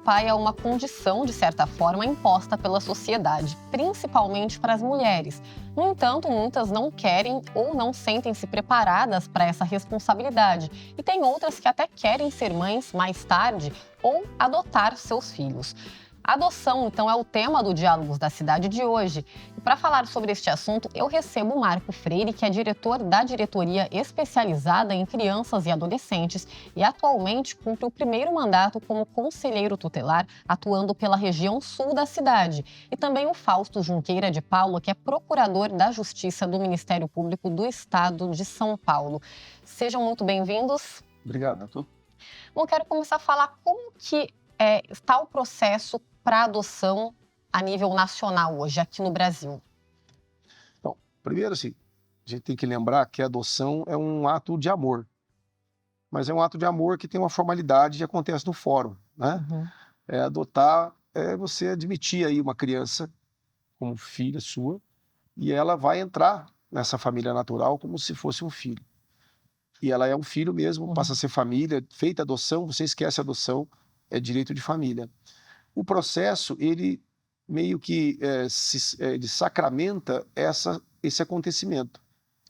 pai é uma condição, de certa forma, imposta pela sociedade, principalmente para as mulheres. No entanto, muitas não querem ou não sentem-se preparadas para essa responsabilidade. E tem outras que até querem ser mães mais tarde ou adotar seus filhos. A adoção, então, é o tema do Diálogos da Cidade de hoje. E para falar sobre este assunto, eu recebo o Marco Freire, que é diretor da Diretoria Especializada em Crianças e Adolescentes e atualmente cumpre o primeiro mandato como conselheiro tutelar, atuando pela região sul da cidade. E também o Fausto Junqueira de Paulo, que é procurador da Justiça do Ministério Público do Estado de São Paulo. Sejam muito bem-vindos. Obrigado, Arthur. Bom, quero começar a falar como que está o processo para adoção a nível nacional hoje, aqui no Brasil. Bom, primeiro, assim, a gente tem que lembrar que a adoção é um ato de amor. Mas é um ato de amor que tem uma formalidade que acontece no fórum, né? Adotar é você admitir aí uma criança como filha sua e ela vai entrar nessa família natural como se fosse um filho. E ela é um filho mesmo, passa a ser família, feita a adoção, você esquece a adoção, é direito de família. O processo, ele meio que ele sacramenta esse acontecimento,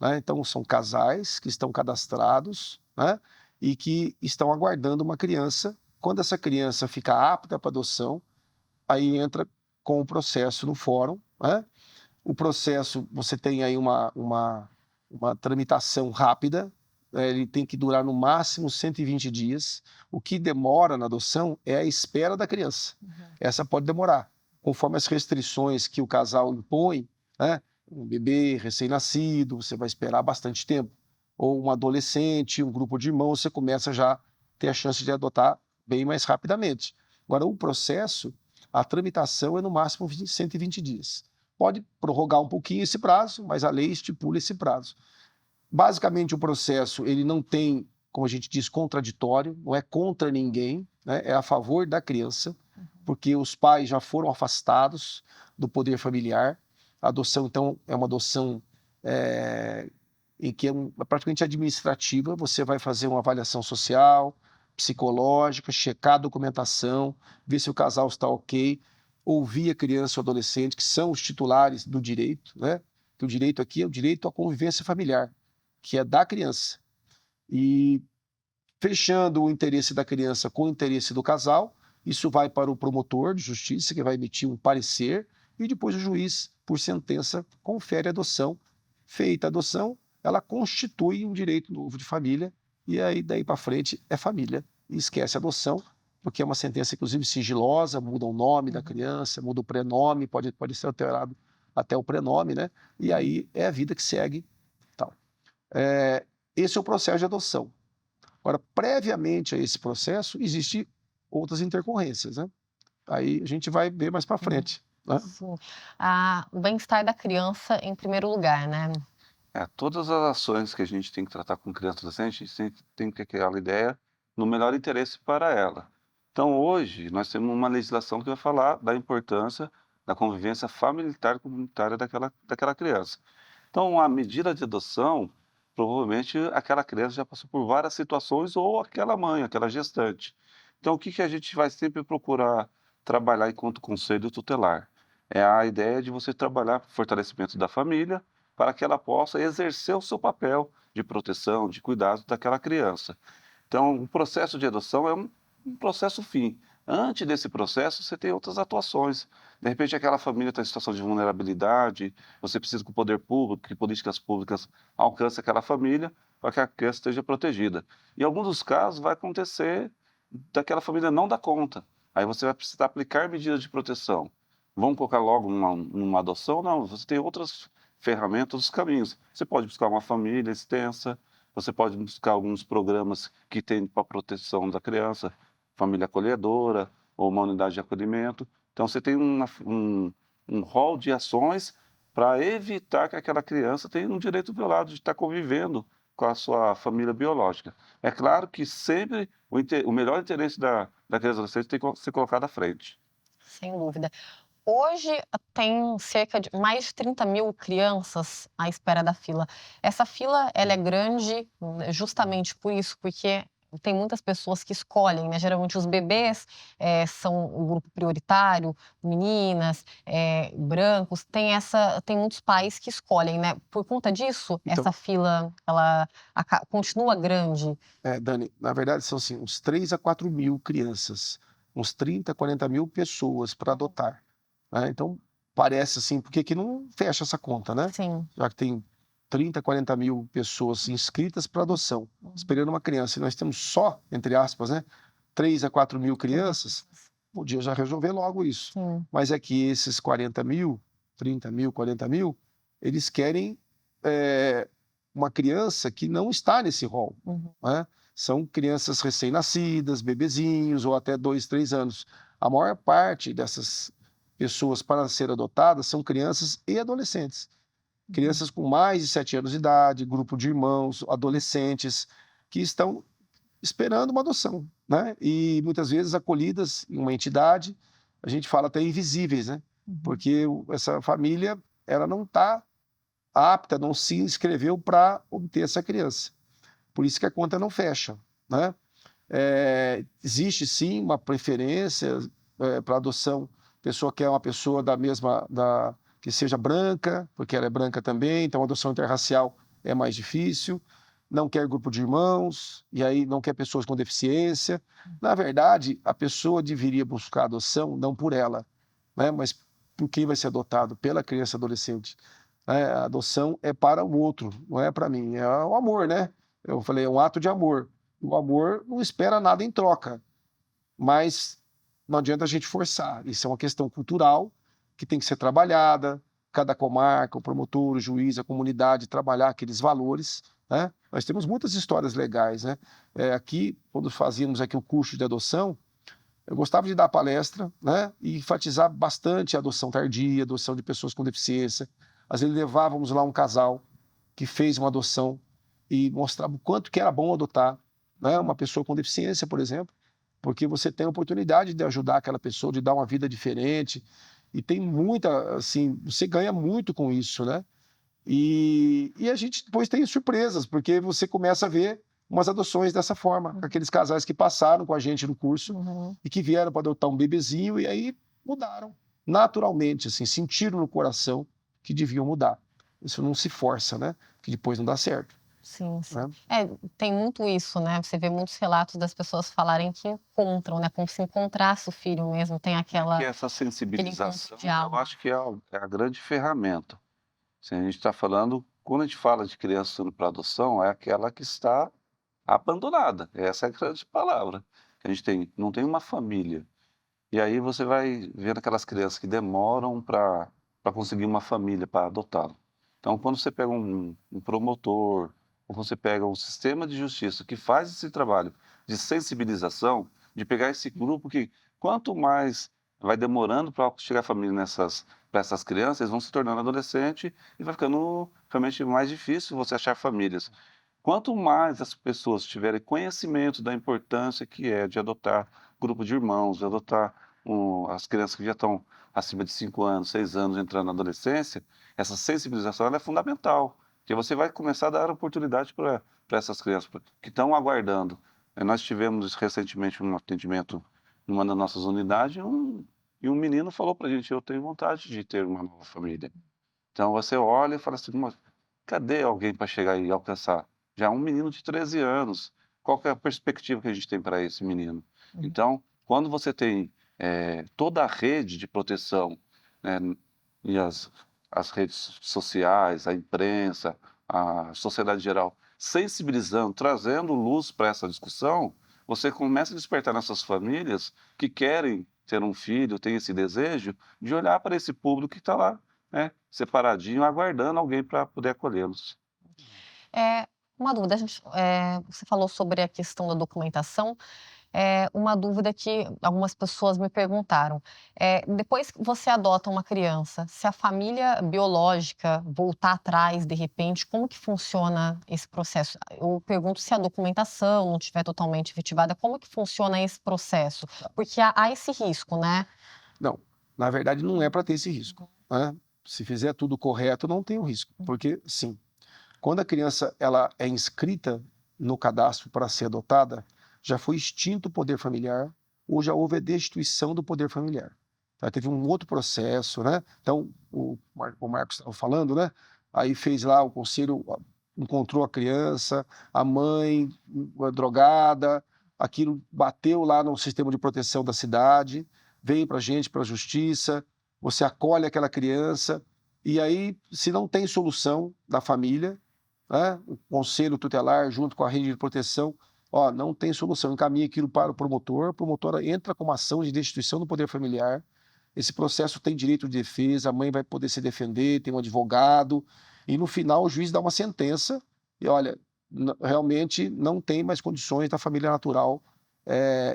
né? Então, são casais que estão cadastrados, né? E que estão aguardando uma criança. Quando essa criança fica apta para adoção, aí entra com o processo no fórum, né? O processo, você tem aí uma tramitação rápida, ele tem que durar no máximo 120 dias. O que demora na adoção é a espera da criança. Essa pode demorar, conforme as restrições que o casal impõe, né? Um bebê recém-nascido, você vai esperar bastante tempo. Ou um adolescente, um grupo de irmãos, você começa já a ter a chance de adotar bem mais rapidamente. Agora, o processo, a tramitação é no máximo 120 dias. Pode prorrogar um pouquinho esse prazo, mas a lei estipula esse prazo. Basicamente, o processo ele não tem, como a gente diz, contraditório, não é contra ninguém, né? É a favor da criança, porque os pais já foram afastados do poder familiar. A adoção, então, é uma adoção em que é praticamente administrativa. Você vai fazer uma avaliação social, psicológica, checar a documentação, ver se o casal está ok, ouvir a criança ou adolescente, que são os titulares do direito, né? Que o direito aqui é o direito à convivência familiar, que é da criança. E fechando o interesse da criança com o interesse do casal, isso vai para o promotor de justiça, que vai emitir um parecer, e depois o juiz, por sentença, confere a adoção. Feita a adoção, ela constitui um direito novo de família, e aí daí para frente é família. E esquece a adoção, porque é uma sentença, inclusive, sigilosa, muda o nome da criança, muda o prenome, pode ser alterado até o prenome, né? E aí é a vida que segue. Tal. Esse é o processo de adoção. Agora, previamente a esse processo, existem outras intercorrências, né? Aí a gente vai ver mais para frente, né? Sim. O bem-estar da criança em primeiro lugar, né? Todas as ações que a gente tem que tratar com criança e adolescente, a gente tem que ter aquela ideia no melhor interesse para ela. Então, hoje, nós temos uma legislação que vai falar da importância da convivência familiar e comunitária daquela criança. Então, a medida de adoção, provavelmente aquela criança já passou por várias situações ou aquela mãe, aquela gestante. Então, o que a gente vai sempre procurar trabalhar enquanto conselho tutelar? É a ideia de você trabalhar para o fortalecimento da família, para que ela possa exercer o seu papel de proteção, de cuidado daquela criança. Então, o processo de adoção é um processo fim. Antes desse processo, você tem outras atuações. De repente, aquela família está em situação de vulnerabilidade, você precisa que o poder público, que políticas públicas alcancem aquela família para que a criança esteja protegida. Em alguns dos casos, vai acontecer daquela família não dar conta. Aí você vai precisar aplicar medidas de proteção. Vamos colocar logo numa adoção? Não, você tem outras ferramentas, outros caminhos. Você pode buscar uma família extensa, você pode buscar alguns programas que tem para proteção da criança, família acolhedora ou uma unidade de acolhimento. Então, você tem um rol de ações para evitar que aquela criança tenha um direito violado de estar convivendo com a sua família biológica. É claro que sempre o melhor interesse da criança e adolescente tem que ser colocado à frente. Sem dúvida. Hoje tem cerca de mais de 30 mil crianças à espera da fila. Essa fila ela é grande justamente por isso, porque tem muitas pessoas que escolhem, né? Geralmente os bebês são o grupo prioritário, meninas, brancos. Tem muitos pais que escolhem, né? Por conta disso, Então, essa fila ela continua grande. Dani, na verdade são assim, uns 3 a 4 mil crianças, uns 30, 40 mil pessoas para adotar, né? Então, parece assim, porque que não fecha essa conta, né? Sim. Já que tem 30, 40 mil pessoas inscritas para adoção, esperando uma criança, e nós temos só, entre aspas, né, 3 a 4 mil crianças, podia já resolver logo isso. Sim. Mas é que esses 40 mil, 30 mil, 40 mil, eles querem uma criança que não está nesse rol, né? São crianças recém-nascidas, bebezinhos, ou até 2, 3 anos. A maior parte dessas pessoas para ser adotadas são crianças e adolescentes. Crianças com mais de 7 anos de idade, grupo de irmãos, adolescentes, que estão esperando uma adoção, né? E muitas vezes acolhidas em uma entidade, a gente fala até invisíveis, né? Porque essa família, ela não está apta, não se inscreveu para obter essa criança. Por isso que a conta não fecha, né? Existe sim uma preferência para adoção. A pessoa quer uma pessoa que seja branca, porque ela é branca também, então a adoção interracial é mais difícil. Não quer grupo de irmãos, e aí não quer pessoas com deficiência. Na verdade, a pessoa deveria buscar adoção não por ela, né? Mas por quem vai ser adotado, pela criança e adolescente. A adoção é para o outro, não é para mim. É o amor, né? Eu falei, é um ato de amor. O amor não espera nada em troca, mas não adianta a gente forçar. Isso é uma questão cultural que tem que ser trabalhada. Cada comarca, o promotor, o juiz, a comunidade, trabalhar aqueles valores, né? Nós temos muitas histórias legais, né? Aqui, quando fazíamos aqui o curso de adoção, eu gostava de dar palestra, né? E enfatizar bastante a adoção tardia, adoção de pessoas com deficiência. Às vezes levávamos lá um casal que fez uma adoção e mostrava o quanto que era bom adotar, né? Uma pessoa com deficiência, por exemplo, porque você tem a oportunidade de ajudar aquela pessoa, de dar uma vida diferente, e tem muita, assim, você ganha muito com isso, né? E a gente depois tem surpresas, porque você começa a ver umas adoções dessa forma, aqueles casais que passaram com a gente no curso e que vieram para adotar um bebezinho e aí mudaram naturalmente, assim, sentiram no coração que deviam mudar. Isso não se força, né? Que depois não dá certo. Sim, sim. Né? Tem muito isso, né? Você vê muitos relatos das pessoas falarem que encontram, né? Como se encontrasse o filho mesmo, tem Que essa sensibilização, de eu alma. acho que é a grande ferramenta. Se a gente está falando, quando a gente fala de criança indo para adoção, é aquela que está abandonada. Essa é a grande palavra. A gente não tem uma família. E aí você vai vendo aquelas crianças que demoram para conseguir uma família para adotá-lo. Então, quando você pega um promotor, ou você pega um sistema de justiça que faz esse trabalho de sensibilização, de pegar esse grupo que, quanto mais vai demorando para chegar a família para essas crianças, eles vão se tornando adolescente e vai ficando realmente mais difícil você achar famílias. Quanto mais as pessoas tiverem conhecimento da importância que é de adotar grupo de irmãos, de adotar as crianças que já estão acima de 5 anos, 6 anos, entrando na adolescência, essa sensibilização ela é fundamental, porque você vai começar a dar oportunidade para essas crianças que estão aguardando. Nós tivemos recentemente um atendimento numa das nossas unidades e um menino falou para a gente, eu tenho vontade de ter uma nova família. Então você olha e fala assim, mas cadê alguém para chegar e alcançar? Já é um menino de 13 anos. Qual que é a perspectiva que a gente tem para esse menino? Então, quando você tem toda a rede de proteção, né, e as redes sociais, a imprensa, a sociedade geral, sensibilizando, trazendo luz para essa discussão, você começa a despertar nessas famílias que querem ter um filho, tem esse desejo, de olhar para esse público que está lá, né, separadinho, aguardando alguém para poder acolhê-los. Uma dúvida, você falou sobre a questão da documentação, uma dúvida que algumas pessoas me perguntaram. Depois que você adota uma criança, se a família biológica voltar atrás, de repente, como que funciona esse processo? Eu pergunto se a documentação não estiver totalmente efetivada, como que funciona esse processo? Porque há esse risco, né? Não, na verdade não é para ter esse risco, né? Se fizer tudo correto, não tem o risco, porque sim, quando a criança ela é inscrita no cadastro para ser adotada, já foi extinto o poder familiar ou já houve a destituição do poder familiar. Tá? Teve um outro processo, né? Então, o Marcos estava falando, né? Aí fez lá, o conselho encontrou a criança, a mãe drogada, aquilo bateu lá no sistema de proteção da cidade, veio para a gente, para a justiça, você acolhe aquela criança, e aí, se não tem solução da família, né, o conselho tutelar, junto com a rede de proteção, não tem solução, encaminha aquilo para o promotor entra com uma ação de destituição do poder familiar, esse processo tem direito de defesa, a mãe vai poder se defender, tem um advogado, e no final o juiz dá uma sentença, e olha, realmente não tem mais condições da família natural.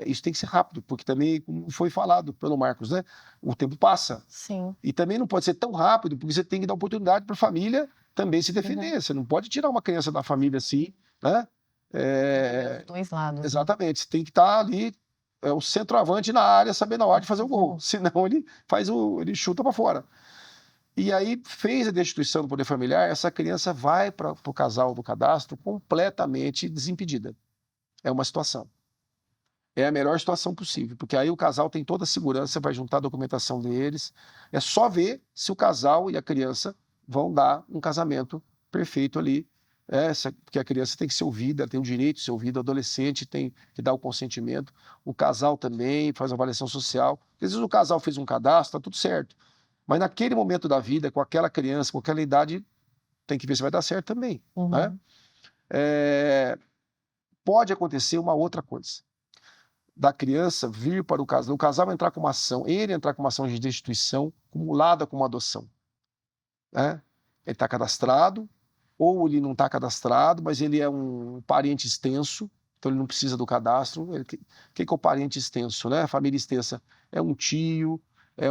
Isso tem que ser rápido, porque também, como foi falado pelo Marcos, né? O tempo passa. Sim. E também não pode ser tão rápido, porque você tem que dar oportunidade para a família também se defender. Você não pode tirar uma criança da família assim, né? Dos dois lados. Exatamente. Você tem que estar ali, o centroavante na área, sabendo a hora de fazer o gol. Senão ele chuta para fora. E aí fez a destituição do poder familiar, essa criança vai para o casal do cadastro completamente desimpedida. É uma situação. É a melhor situação possível, porque aí o casal tem toda a segurança, vai juntar a documentação deles, é só ver se o casal e a criança vão dar um casamento perfeito ali, porque a criança tem que ser ouvida, tem o direito de ser ouvida, o adolescente tem que dar o consentimento, o casal também faz uma avaliação social, às vezes o casal fez um cadastro, está tudo certo, mas naquele momento da vida, com aquela criança, com aquela idade, tem que ver se vai dar certo também. Né? Pode acontecer uma outra coisa, da criança vir para o casal entrar com uma ação, ele entrar com uma ação de destituição, acumulada com uma adoção. Né? Ele está cadastrado, ou ele não está cadastrado, mas ele é um parente extenso, então ele não precisa do cadastro. O que é o parente extenso? Né? A família extensa é um tio, é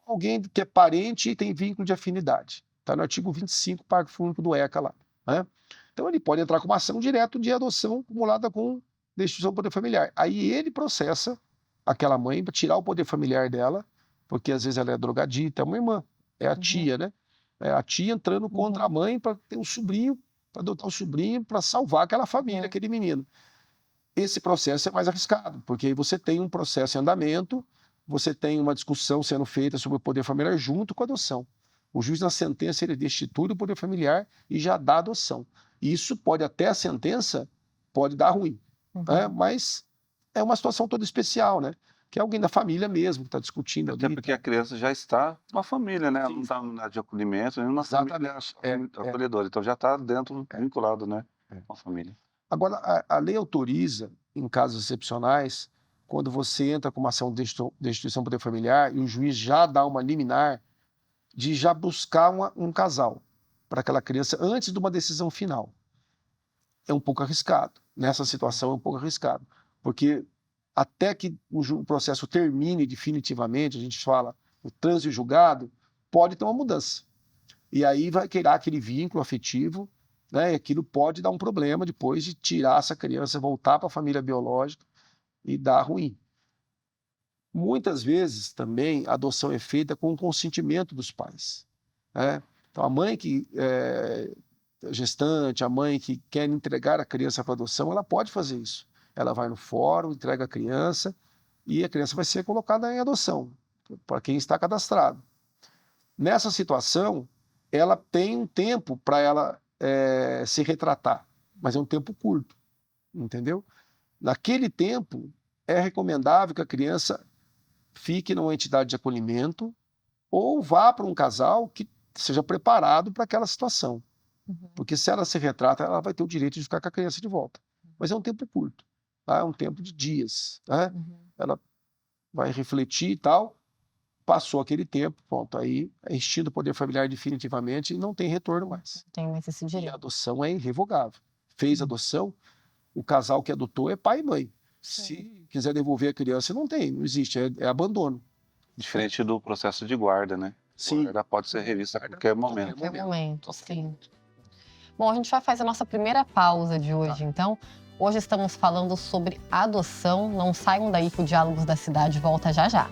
alguém que é parente e tem vínculo de afinidade. Está no artigo 25, parágrafo único do ECA lá. Né? Então ele pode entrar com uma ação direto de adoção acumulada com destituição do poder familiar. Aí ele processa aquela mãe para tirar o poder familiar dela, porque às vezes ela é drogadita, é uma irmã, é a tia, né? É a tia entrando contra a mãe para ter um sobrinho, para adotar um sobrinho, para salvar aquela família, aquele menino. Esse processo é mais arriscado, porque aí você tem um processo em andamento, você tem uma discussão sendo feita sobre o poder familiar junto com a adoção. O juiz, na sentença, ele destitui o poder familiar e já dá a adoção. E isso pode, até a sentença, pode dar ruim. Mas é uma situação toda especial, né? Que é alguém da família mesmo que está discutindo ali. Até porque a criança já está numa família, né? Ela não está na de acolhimento, nem numa família acolhedora. Então já está dentro, vinculado, né? Com a família. Agora, a lei autoriza, em casos excepcionais, quando você entra com uma ação de destituição do poder familiar e o juiz já dá uma liminar de já buscar um casal para aquela criança antes de uma decisão final. É um pouco arriscado. Nessa situação é um pouco arriscado, porque até que o processo termine definitivamente, a gente fala, o trânsito julgado, pode ter uma mudança. E aí vai criar aquele vínculo afetivo, né? E aquilo pode dar um problema depois de tirar essa criança, voltar para a família biológica e dar ruim. Muitas vezes também a adoção é feita com o consentimento dos pais. Né? Então a mãe que gestante, a mãe que quer entregar a criança para adoção, ela pode fazer isso. Ela vai no fórum, entrega a criança e a criança vai ser colocada em adoção, para quem está cadastrado. Nessa situação, ela tem um tempo para ela se retratar, mas é um tempo curto, entendeu? Naquele tempo, é recomendável que a criança fique numa entidade de acolhimento ou vá para um casal que seja preparado para aquela situação. Porque se ela se retrata, ela vai ter o direito de ficar com a criança de volta. Mas é um tempo curto, tá? É um tempo de dias. Tá? Ela vai refletir e tal, passou aquele tempo, pronto, aí é extinto o poder familiar definitivamente e não tem retorno mais. Tem mais esse direito. E a adoção é irrevogável. Fez a adoção, o casal que adotou é pai e mãe. Se quiser devolver a criança, não existe, é abandono. Diferente do processo de guarda, né? Sim. Ela pode ser revista a qualquer momento. A qualquer momento, sim. Bom, a gente vai fazer a nossa primeira pausa de hoje, então. Hoje estamos falando sobre adoção. Não saiam daí que o Diálogos da Cidade volta já já.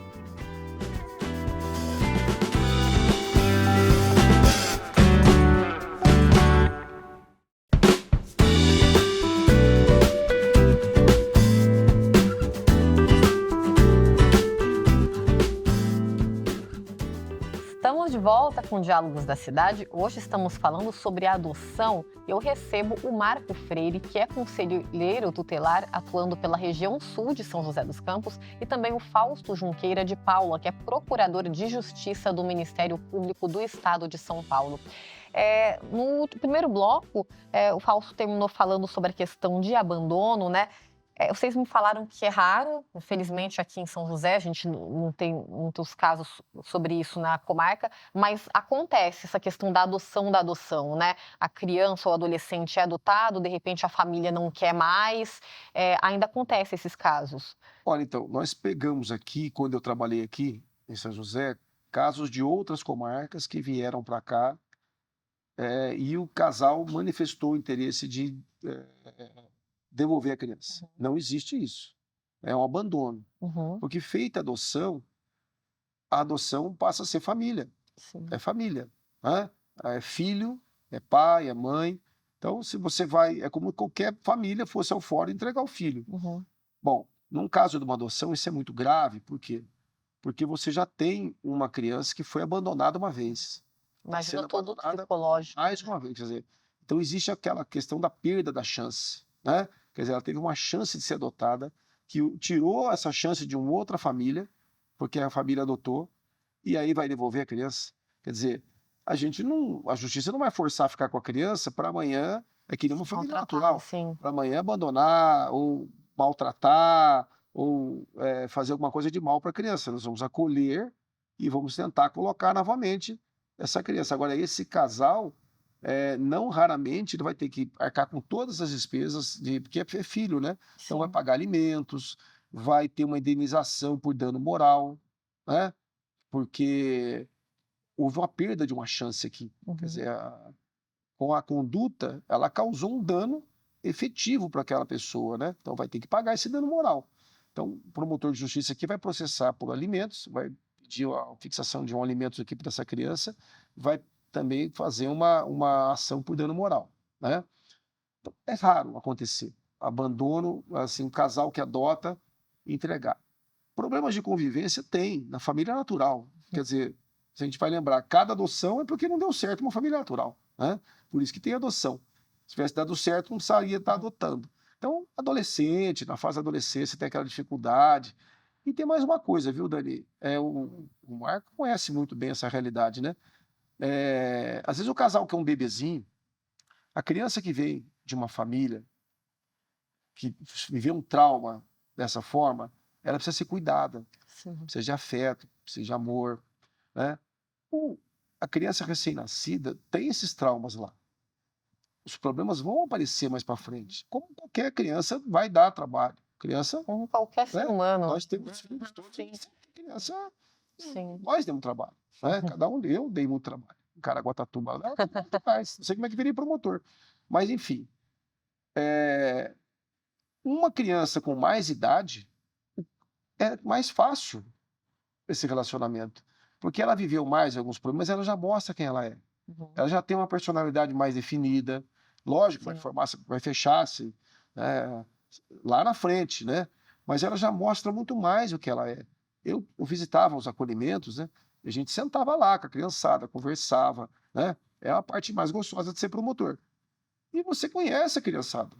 volta com Diálogos da Cidade. Hoje estamos falando sobre a adoção. Eu recebo o Marco Freire, que é conselheiro tutelar atuando pela região sul de São José dos Campos, e também o Fausto Junqueira de Paula, que é procurador de Justiça do Ministério Público do Estado de São Paulo. No primeiro bloco, o Fausto terminou falando sobre a questão de abandono, né? Vocês me falaram que é raro, infelizmente aqui em São José, a gente não tem muitos casos sobre isso na comarca, mas acontece essa questão da adoção, né? A criança ou adolescente é adotado, de repente a família não quer mais, ainda acontece esses casos. Olha, então, nós pegamos aqui, quando eu trabalhei aqui em São José, casos de outras comarcas que vieram para cá e o casal manifestou o interesse de devolver a criança. Não existe isso. É um abandono. Porque feita a adoção passa a ser família. Sim. É família. Né? É filho, é pai, é mãe. Então, se você vai... É como qualquer família fosse ao fórum entregar o filho. Bom, num caso de uma adoção, isso é muito grave. Por quê? Porque você já tem uma criança que foi abandonada uma vez. Imagina todo o psicológico. Mais uma vez, quer dizer, então existe aquela questão da perda da chance, né? Quer dizer, ela teve uma chance de ser adotada, que tirou essa chance de uma outra família, porque a família adotou, e aí vai devolver a criança. Quer dizer, a justiça não vai forçar a ficar com a criança para amanhã, que nem uma família natural, para amanhã abandonar, ou maltratar, ou fazer alguma coisa de mal para a criança. Nós vamos acolher e vamos tentar colocar novamente essa criança. Agora, esse casal, não raramente, ele vai ter que arcar com todas as despesas, porque é filho, né? Sim. Então, vai pagar alimentos, vai ter uma indenização por dano moral, né? Porque houve uma perda de uma chance aqui. Quer dizer, com a conduta, ela causou um dano efetivo para aquela pessoa, né? Então, vai ter que pagar esse dano moral. Então, o promotor de justiça aqui vai processar por alimentos, vai pedir a fixação de um alimento aqui para essa criança, vai também fazer uma ação por dano moral, né? Então, é raro acontecer abandono, assim, um casal que adota entregar. Problemas de convivência tem na família natural. Quer dizer, se a gente vai lembrar, cada adoção é porque não deu certo uma família natural, né? Por isso que tem adoção. Se tivesse dado certo, não precisaria estar adotando. Então, adolescente, na fase da adolescência, tem aquela dificuldade. E tem mais uma coisa, viu, Dani? O Marco conhece muito bem essa realidade, né? Às vezes o casal que é um bebezinho, a criança que vem de uma família que viveu um trauma dessa forma, ela precisa ser cuidada, precisa de afeto, precisa de amor, né? A criança recém-nascida tem esses traumas lá. Os problemas vão aparecer mais para frente. Como qualquer criança vai dar trabalho. Criança, como qualquer ser humano. Nós temos filhos todos. Criança, Sim. Nós demos trabalho. Né? Cada um, eu dei muito trabalho. O Caraguatatuba, não sei como é que virei promotor. Mas, enfim, uma criança com mais idade é mais fácil esse relacionamento. Porque ela viveu mais alguns problemas, mas ela já mostra quem ela é. Ela já tem uma personalidade mais definida. Lógico, vai fechar-se lá na frente, né? Mas ela já mostra muito mais o que ela é. Eu visitava os acolhimentos, né? E a gente sentava lá com a criançada, conversava, né? É a parte mais gostosa de ser promotor. E você conhece a criançada,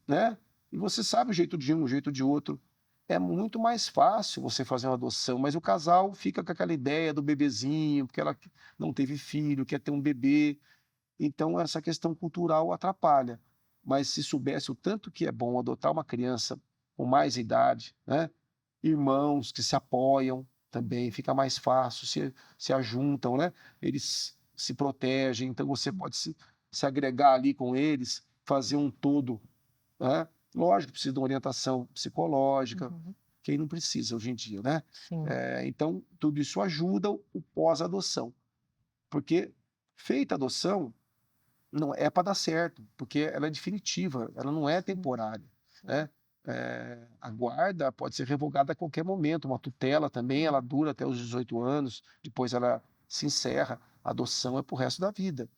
né? E você sabe o jeito de um, o jeito de outro. É muito mais fácil você fazer uma adoção, mas o casal fica com aquela ideia do bebezinho, porque ela não teve filho, quer ter um bebê. Então, essa questão cultural atrapalha. Mas se soubesse o tanto que é bom adotar uma criança com mais idade, né? Irmãos que se apoiam também, fica mais fácil, se ajuntam, né? Eles se protegem, então você pode se agregar ali com eles, fazer um todo, né? Lógico, precisa de uma orientação psicológica, quem não precisa hoje em dia, né? Então, tudo isso ajuda o pós-adoção, porque feita a adoção, não é para dar certo, porque ela é definitiva, ela não é temporária, né? A guarda pode ser revogada a qualquer momento, uma tutela também, ela dura até os 18 anos, depois ela se encerra, a adoção é para o resto da vida.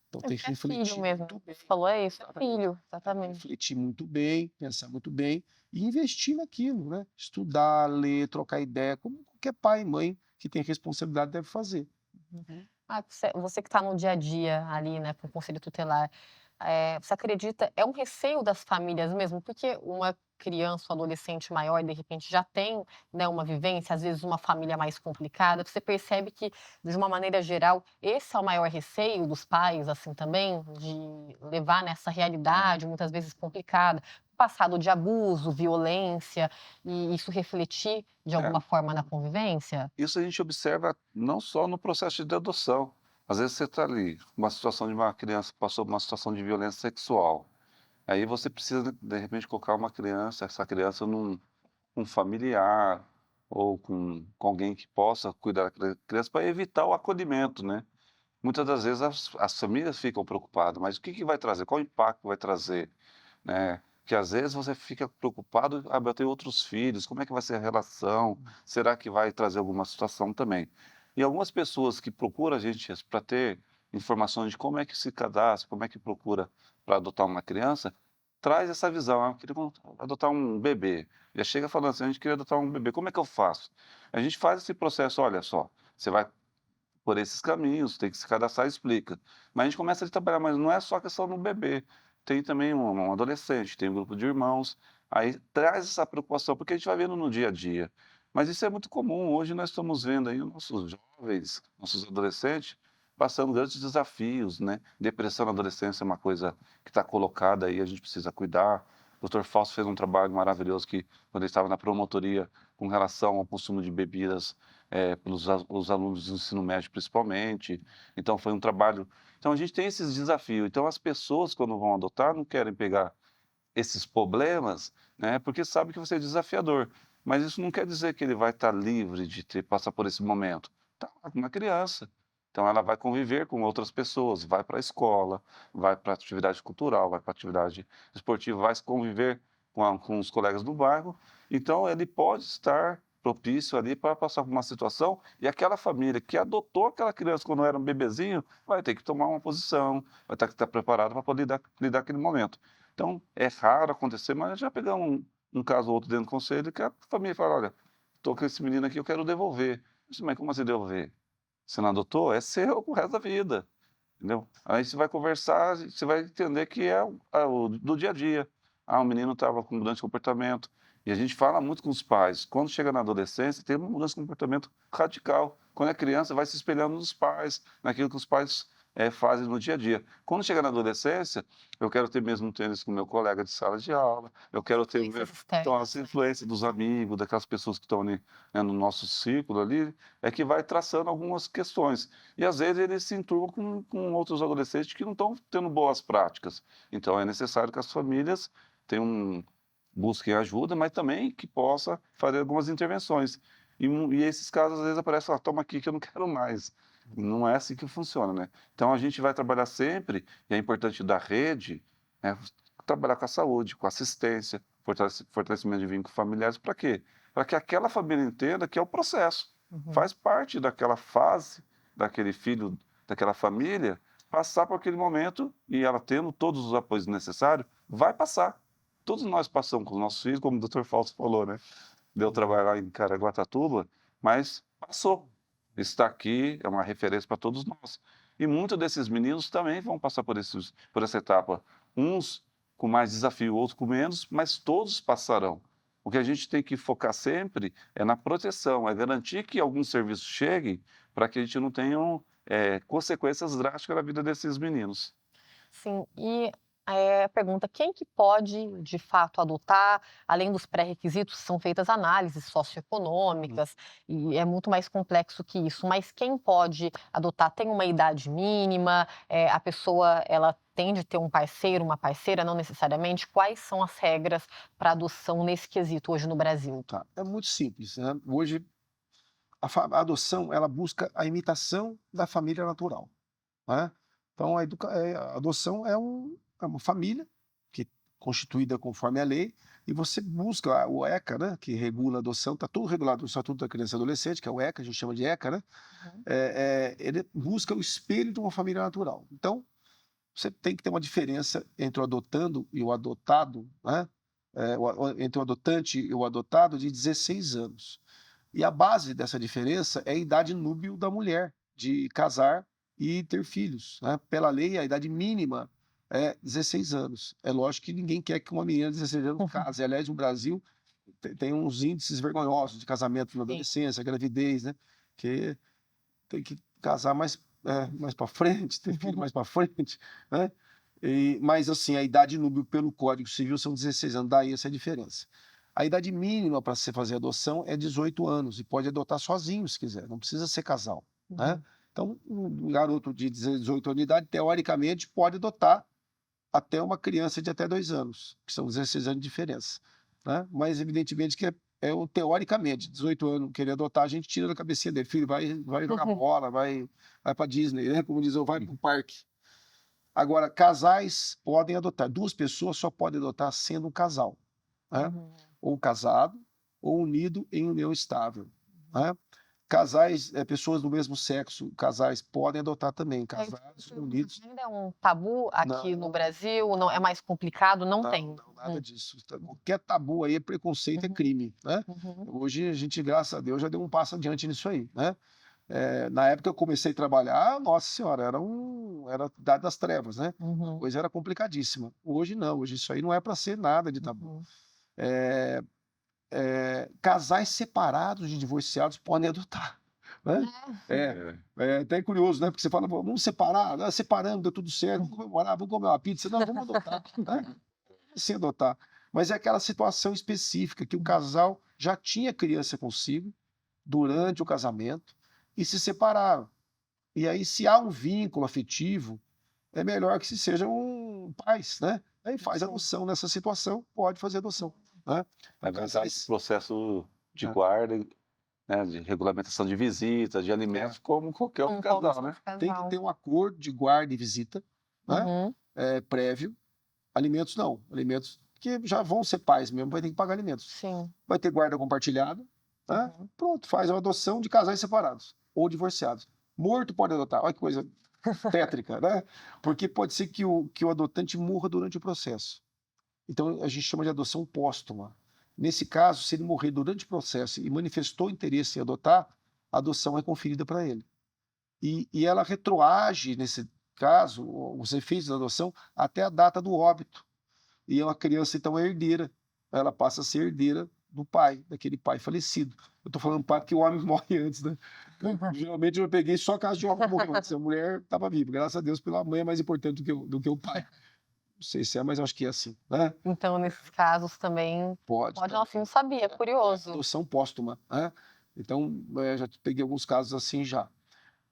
Então tem que refletir. Filho mesmo, você falou isso, filho, exatamente. Refletir muito bem, pensar muito bem e investir naquilo, né? Estudar, ler, trocar ideia, como qualquer pai e mãe que tem responsabilidade deve fazer. Você que está no dia a dia ali, né, com o conselho tutelar, você acredita, é um receio das famílias mesmo? Porque uma criança ou adolescente maior, de repente, já tem, né, uma vivência, às vezes uma família mais complicada. Você percebe que, de uma maneira geral, esse é o maior receio dos pais, assim, também, de levar nessa realidade, muitas vezes complicada, passado de abuso, violência, e isso refletir de É, alguma forma na convivência? isso a gente observa não só no processo de adoção. Às vezes você está ali, uma situação de uma criança que passou por uma situação de violência sexual. Aí você precisa, de repente, colocar uma criança, essa criança num um familiar ou com alguém que possa cuidar daquela criança para evitar o acolhimento, né. Muitas das vezes as famílias ficam preocupadas, mas o que que vai trazer? Qual o impacto vai trazer, né. Que às vezes você fica preocupado: "Ah, eu tenho outros filhos, como é que vai ser a relação? Será que vai trazer alguma situação também?". E algumas pessoas que procuram a gente para ter informações de como é que se cadastra, como é que procura para adotar uma criança, traz essa visão: "Ah, eu queria adotar um bebê". Já chega falando assim: "A gente queria adotar um bebê, como é que eu faço?". A gente faz esse processo: "Olha só, você vai por esses caminhos, tem que se cadastrar", explica. Mas a gente começa a trabalhar, mas não é só questão do bebê, tem também um adolescente, tem um grupo de irmãos, aí traz essa preocupação, porque a gente vai vendo no dia a dia. Mas isso é muito comum, hoje nós estamos vendo aí os nossos jovens, nossos adolescentes, passando grandes desafios, né. Depressão na adolescência é uma coisa que está colocada aí, a gente precisa cuidar. O doutor Fausto fez um trabalho maravilhoso que, quando ele estava na promotoria, com relação ao consumo de bebidas pelos os alunos do ensino médio principalmente, então foi um trabalho, então a gente tem esses desafios, então as pessoas quando vão adotar não querem pegar esses problemas, né, porque sabe que vai ser desafiador, mas isso não quer dizer que ele vai estar livre de ter passar por esse momento. Tá lá com uma criança, então ela vai conviver com outras pessoas, vai para a escola, vai para atividade cultural, vai para atividade esportiva, vai se conviver com os colegas do bairro, então ele pode estar propício ali para passar por uma situação, e aquela família que adotou aquela criança quando era um bebezinho, vai ter que tomar uma posição, vai ter que estar preparado para poder lidar aquele momento. Então, é raro acontecer, mas já pegamos um caso ou outro dentro do conselho que a família fala: "Olha, estou com esse menino aqui, eu quero devolver". Eu disse: "Mas como assim devolver? Você não adotou? É seu pro resto da vida", entendeu? Aí você vai conversar, você vai entender que é o do dia a dia. Ah, o menino estava com mudança de comportamento. E a gente fala muito com os pais, quando chega na adolescência tem uma mudança de comportamento radical. Quando é criança vai se espelhando nos pais, naquilo que os pais, fazem no dia a dia. Quando chega na adolescência, eu quero ter mesmo tênis com o meu colega de sala de aula, eu quero ter o meu, Influências então as externas, né? influências dos amigos, daquelas pessoas que estão ali, né, no nosso círculo ali, é que vai traçando algumas questões. E às vezes eles se enturmam com outros adolescentes que não estão tendo boas práticas. Então é necessário que as famílias tenham busquem ajuda, mas também que possa fazer algumas intervenções. E esses casos às vezes aparecem: "Ah, toma aqui que eu não quero mais". Não é assim que funciona, né. Então a gente vai trabalhar sempre, e é importante da rede, né, trabalhar com a saúde, com assistência, fortalecimento de vínculos familiares, para quê? Para que aquela família entenda que é o processo, Uhum. faz parte daquela fase, daquele filho, daquela família, passar por aquele momento, e ela tendo todos os apoios necessários, vai passar. Todos nós passamos com os nossos filhos, como o doutor Fausto falou, né, deu trabalho lá em Caraguatatuba, mas passou. Está aqui, é uma referência para todos nós. E muitos desses meninos também vão passar por essa etapa. Uns com mais desafio, outros com menos, mas todos passarão. O que a gente tem que focar sempre é na proteção, é garantir que alguns serviços cheguem para que a gente não tenha consequências drásticas na vida desses meninos. Sim, e, a pergunta: quem que pode, de fato, adotar? Além dos pré-requisitos, são feitas análises socioeconômicas, e é muito mais complexo que isso, mas quem pode adotar? Tem uma idade mínima? A pessoa, ela tem de ter um parceiro, uma parceira, não necessariamente? Quais são as regras para adoção nesse quesito hoje no Brasil? Tá, é muito simples, né. Hoje a adoção, ela busca a imitação da família natural, né. Então a adoção é uma família que constituída conforme a lei, e você busca o ECA, né, que regula a adoção, está tudo regulado no Estatuto da Criança e Adolescente, que é o ECA, a gente chama de ECA, né. Uhum. Ele busca o espelho de uma família natural. Então, você tem que ter uma diferença entre o adotando e o adotado, né, entre o adotante e o adotado, de 16 anos. E a base dessa diferença é a idade núbil da mulher, de casar e ter filhos, né? Pela lei, a idade mínima é 16 anos. É lógico que ninguém quer que uma menina de 16 anos case. Aliás, no Brasil tem uns índices vergonhosos de casamento na adolescência, gravidez, né? Que tem que casar mais para frente, ter filho mais para frente, né? Mas, assim, a idade número pelo Código Civil são 16 anos, daí essa é a diferença. A idade mínima para você fazer adoção é 18 anos e pode adotar sozinho se quiser, não precisa ser casal, né? Então, um garoto de 18 anos de idade, teoricamente, pode adotar até uma criança de até 2 anos, que são 16 anos de diferença, né? Mas, evidentemente, que teoricamente, 18 anos, querer adotar, a gente tira da cabecinha dele, filho, vai jogar bola, vai para Disney, né? Como diz, ou vai para o parque. Agora, casais podem adotar. 2 pessoas só podem adotar sendo um casal, né? Ou casado, ou unido em união estável, né? Casais, pessoas do mesmo sexo, casais podem adotar também, casados, unidos. Ainda é um tabu aqui no Brasil? Não é mais complicado? Não tem. Não, nada disso. Qualquer tabu aí é preconceito, é crime, né? Hoje a gente, graças a Deus, já deu um passo adiante nisso aí, né? Na época que eu comecei a trabalhar, nossa senhora, era idade das trevas, né? A coisa era complicadíssima. Hoje não, hoje isso aí não é para ser nada de tabu. Casais separados de divorciados podem adotar, né? É até curioso, né? Porque você fala, vamos separar, separamos, deu tudo certo, vamos comemorar, vamos comer uma pizza. Não, vamos adotar, né? Sem adotar. Mas é aquela situação específica que o casal já tinha criança consigo durante o casamento e se separaram. E aí, se há um vínculo afetivo, é melhor que se sejam pais, né? Aí faz adoção nessa situação, pode fazer adoção, né? Vai avançar esse processo de guarda, né, de regulamentação de visitas, de alimentos, como qualquer outro casal, né? Tem que ter um acordo de guarda e visita, né? Prévio. Alimentos não. Alimentos que já vão ser pais mesmo, vai ter que pagar alimentos. Sim. Vai ter guarda compartilhada, né? Pronto, faz uma adoção de casais separados ou divorciados. Morto pode adotar. Olha que coisa tétrica, né? Porque pode ser que o adotante morra durante o processo. Então, a gente chama de adoção póstuma. Nesse caso, se ele morrer durante o processo e manifestou interesse em adotar, a adoção é conferida para ele. E ela retroage, nesse caso, os efeitos da adoção, até a data do óbito. E a criança, então, é herdeira. Ela passa a ser herdeira do pai, daquele pai falecido. Eu estou falando pai porque o homem morre antes, né? Geralmente eu peguei só caso de homem que morreu antes. A mulher estava viva. Graças a Deus, pela mãe é mais importante do que o pai. Não sei se é, mas eu acho que é assim, né? Então, nesses casos também pode assim, não sabia, curioso. Adoção póstuma, né? Então, já peguei alguns casos assim já.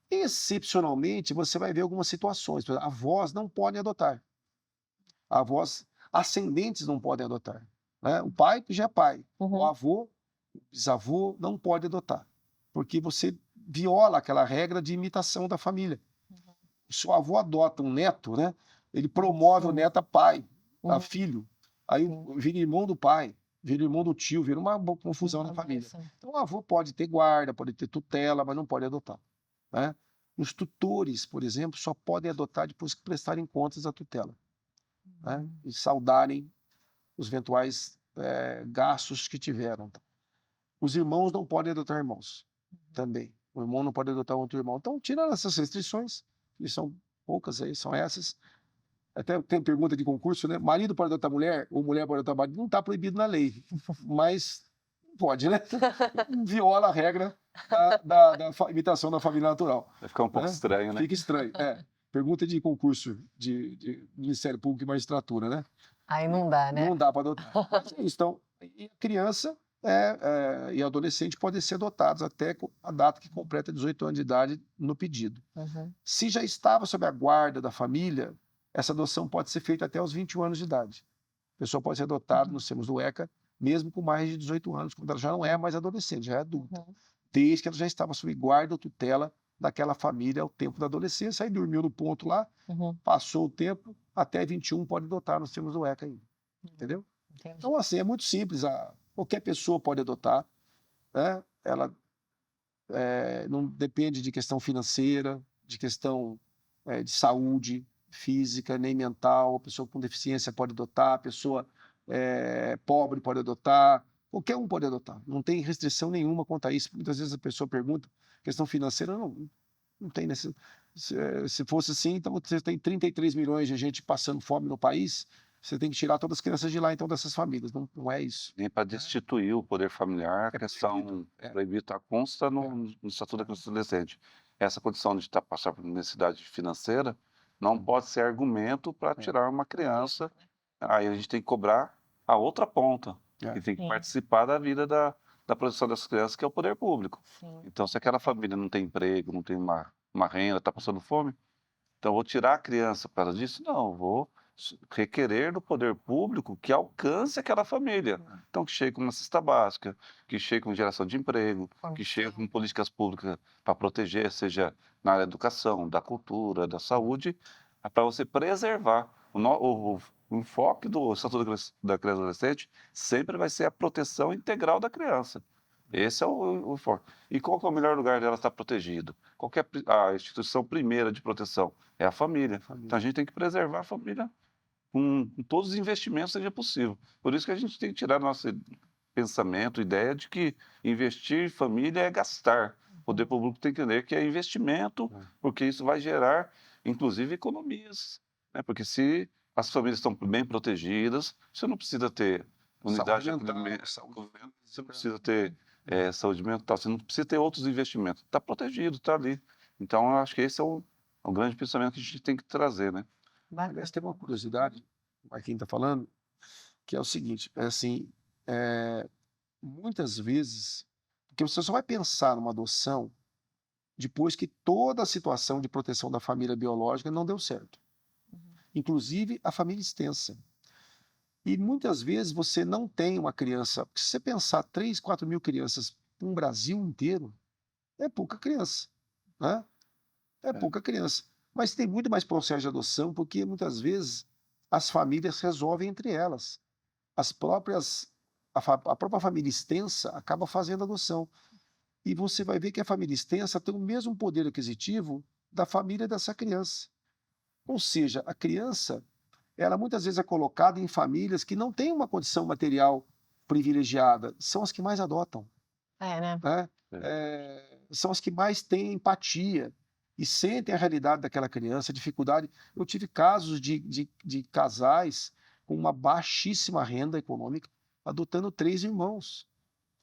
Excepcionalmente, você vai ver algumas situações. Por exemplo, avós não podem adotar. Avós ascendentes não podem adotar, né? O pai já é pai. O avô, bisavô, não pode adotar. Porque você viola aquela regra de imitação da família. Se o avô adota um neto, né? Ele promove o neto a pai, a filho. Aí vira irmão do pai, vira irmão do tio, vira uma confusão na família. Então o avô pode ter guarda, pode ter tutela, mas não pode adotar, né? Os tutores, por exemplo, só podem adotar depois que prestarem contas da tutela, né? E saudarem os eventuais gastos que tiveram. Os irmãos não podem adotar irmãos também. O irmão não pode adotar outro irmão. Então, tirando essas restrições, que são poucas aí, são essas. Até tem pergunta de concurso, né? Marido pode adotar mulher, ou mulher pode adotar marido. Não está proibido na lei, mas pode, né? Viola a regra da imitação da família natural. Vai ficar um pouco estranho, né? Fica estranho, Pergunta de concurso de Ministério Público e Magistratura, né? Aí não dá, né? Não dá para adotar. Mas é isso. Então, e a criança e adolescente podem ser adotados até a data que completa 18 anos de idade no pedido. Se já estava sob a guarda da família, essa adoção pode ser feita até os 21 anos de idade. A pessoa pode ser adotada nos termos do ECA, mesmo com mais de 18 anos, quando ela já não é mais adolescente, já é adulta. Desde que ela já estava sob guarda ou tutela daquela família ao tempo da adolescência, aí dormiu no ponto lá, passou o tempo, até 21 pode adotar nos termos do ECA ainda. Entendeu? Entendi. Então, assim, é muito simples. Qualquer pessoa pode adotar, né? Ela não depende de questão financeira, de questão de saúde física, nem mental. A pessoa com deficiência pode adotar, a pessoa pobre pode adotar, qualquer um pode adotar. Não tem restrição nenhuma quanto a isso. Muitas vezes a pessoa pergunta, questão financeira, não. Não tem se fosse assim, então você tem 33 milhões de gente passando fome no país, você tem que tirar todas as crianças de lá, então, dessas famílias. Não, não é isso. Nem para destituir o poder familiar, a É questão proibido. É. proibida tá, consta É. no Estatuto da Criança e do Adolescente. Essa condição de passar por necessidade financeira não pode ser argumento para tirar uma criança. Aí a gente tem que cobrar a outra ponta, que tem que Sim. participar da vida da proteção dessas crianças, que é o poder público. Sim. Então, se aquela família não tem emprego, não tem uma renda, está passando fome, então, eu vou tirar a criança por causa disso? Não, eu vou requerer do poder público que alcance aquela família. Então, que chegue com uma cesta básica, que chegue com geração de emprego, que chegue com políticas públicas para proteger, seja na área da educação, da cultura, da saúde, para você preservar. O enfoque do Estatuto da Criança e do Adolescente sempre vai ser a proteção integral da criança. Esse é o enfoque. E qual que é o melhor lugar dela estar protegido? Qual que é a instituição primeira de proteção? É a família. Então a gente tem que preservar a família com todos os investimentos que seja possível. Por isso que a gente tem que tirar nosso pensamento, ideia de que investir em família é gastar. O poder público tem que entender que é investimento, porque isso vai gerar, inclusive, economias. Né? Porque se as famílias estão bem protegidas, você não precisa ter unidade de acolhimento, você não precisa ter saúde mental, você não precisa ter outros investimentos. Está protegido, está ali. Então, eu acho que esse é o grande pensamento que a gente tem que trazer, né? Aliás, tem uma curiosidade, para quem está falando, que é o seguinte, muitas vezes, porque você só vai pensar numa adoção depois que toda a situação de proteção da família biológica não deu certo. Inclusive a família extensa. E muitas vezes você não tem uma criança, porque se você pensar 3, 4 mil crianças no Brasil inteiro, é pouca criança, né? É pouca criança. Mas tem muito mais processo de adoção, porque muitas vezes as famílias resolvem entre elas. A própria família extensa acaba fazendo adoção. E você vai ver que a família extensa tem o mesmo poder aquisitivo da família dessa criança. Ou seja, a criança, ela muitas vezes é colocada em famílias que não têm uma condição material privilegiada, são as que mais adotam. Né? São as que mais têm empatia e sentem a realidade daquela criança, a dificuldade. Eu tive casos de casais com uma baixíssima renda econômica, adotando 3 irmãos.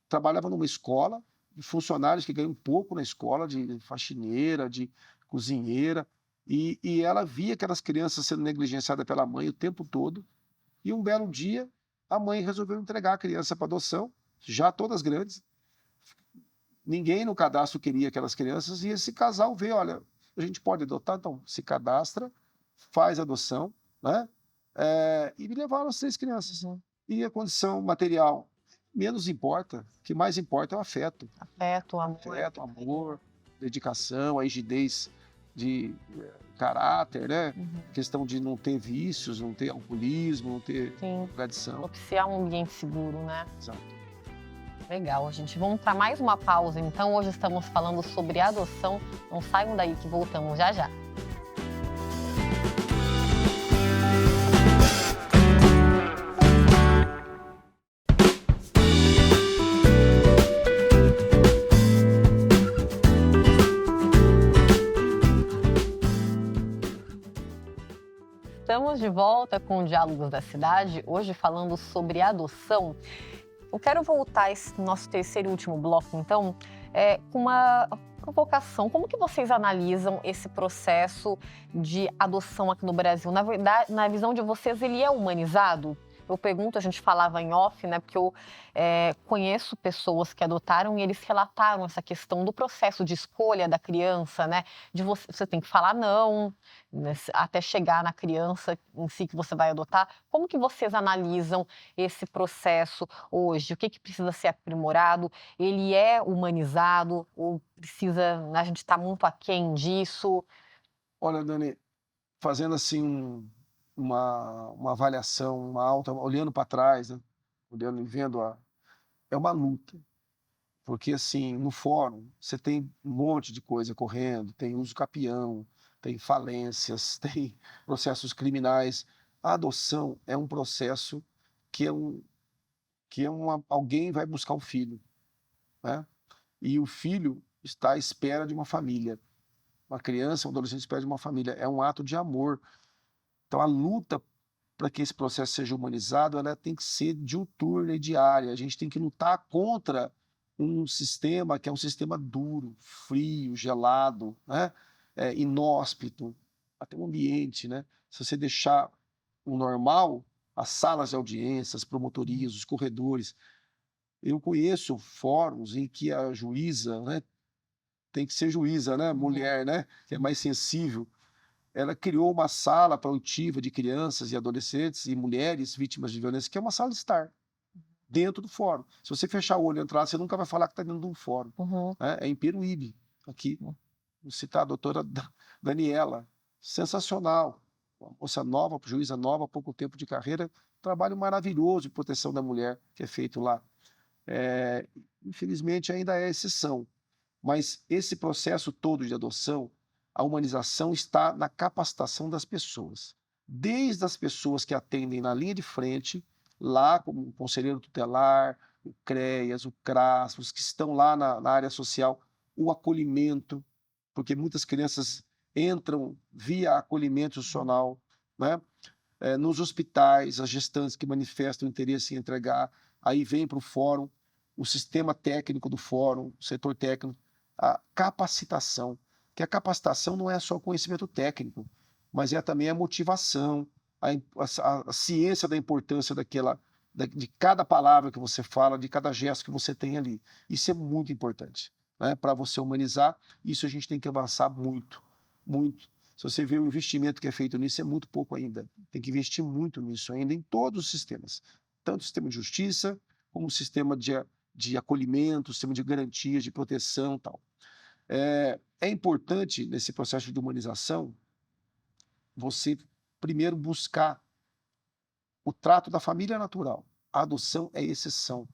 Trabalhavam numa escola, de funcionários que ganham pouco na escola, de faxineira, de cozinheira, e ela via aquelas crianças sendo negligenciadas pela mãe o tempo todo, e um belo dia a mãe resolveu entregar a criança para adoção, já todas grandes. Ninguém no cadastro queria aquelas crianças, e esse casal vê, olha, a gente pode adotar, então se cadastra, faz a adoção, né? E me levaram as 3 crianças. E a condição material menos importa, o que mais importa é o afeto. Amor, dedicação, a rigidez de caráter, né? Questão de não ter vícios, não ter alcoolismo, não ter tradição. Propiciar um ambiente seguro, né? Exato. Legal, gente. Vamos para mais uma pausa, então. Hoje estamos falando sobre adoção. Não saiam daí que voltamos já já. Estamos de volta com o Diálogos da Cidade, hoje falando sobre adoção. Eu quero voltar esse nosso terceiro e último bloco, então, com uma provocação. Como que vocês analisam esse processo de adoção aqui no Brasil? Na verdade, na visão de vocês, ele é humanizado? Eu pergunto, a gente falava em off, né? Porque eu conheço pessoas que adotaram e eles relataram essa questão do processo de escolha da criança, né? De você tem que falar não, né, até chegar na criança em si que você vai adotar. Como que vocês analisam esse processo hoje? O que precisa ser aprimorado? Ele é humanizado ou a gente está muito aquém disso? Olha, Dani, fazendo assim uma avaliação, olhando para trás, né? Olhando e vendo é uma luta, porque assim no fórum você tem um monte de coisa correndo, tem uso capião, tem falências, tem processos criminais. A adoção é um processo que alguém vai buscar um filho, né? E o filho está à espera de uma família. uma criança, um adolescente perde uma família, é um ato de amor. Então, a luta para que esse processo seja humanizado, ela tem que ser diuturna e diária. A gente tem que lutar contra um sistema que é um sistema duro, frio, gelado, né? Inóspito, até o ambiente, né? Se você deixar o normal, as salas de audiência, as promotorias, os corredores. Eu conheço fóruns em que a juíza, né, tem que ser juíza, né, mulher, né, que é mais sensível. Ela criou uma sala proibitiva de crianças e adolescentes e mulheres vítimas de violência, que é uma sala de estar dentro do fórum. Se você fechar o olho e entrar, você nunca vai falar que está dentro de um fórum. Né? É em Peruíbe, aqui. Vou citar a doutora Daniela. Sensacional. Uma moça nova, juíza nova, pouco tempo de carreira. Trabalho maravilhoso de proteção da mulher que é feito lá. Infelizmente, ainda é exceção. Mas esse processo todo de adoção, a humanização está na capacitação das pessoas. Desde as pessoas que atendem na linha de frente, lá como o conselheiro tutelar, o CREAS, o CRAS, os que estão lá na área social, o acolhimento, porque muitas crianças entram via acolhimento institucional, né? Nos hospitais, as gestantes que manifestam interesse em entregar, aí vem para o fórum, o sistema técnico do fórum, o setor técnico, a capacitação, que a capacitação não é só conhecimento técnico, mas é também a motivação, a ciência da importância de cada palavra que você fala, de cada gesto que você tem ali. Isso é muito importante, né? Para você humanizar, isso a gente tem que avançar muito, muito. Se você vê o investimento que é feito nisso, é muito pouco ainda. Tem que investir muito nisso ainda, em todos os sistemas. Tanto o sistema de justiça, como o sistema de acolhimento, o sistema de garantias, de proteção e tal. É importante, nesse processo de humanização, você primeiro buscar o trato da família natural. A adoção é exceção.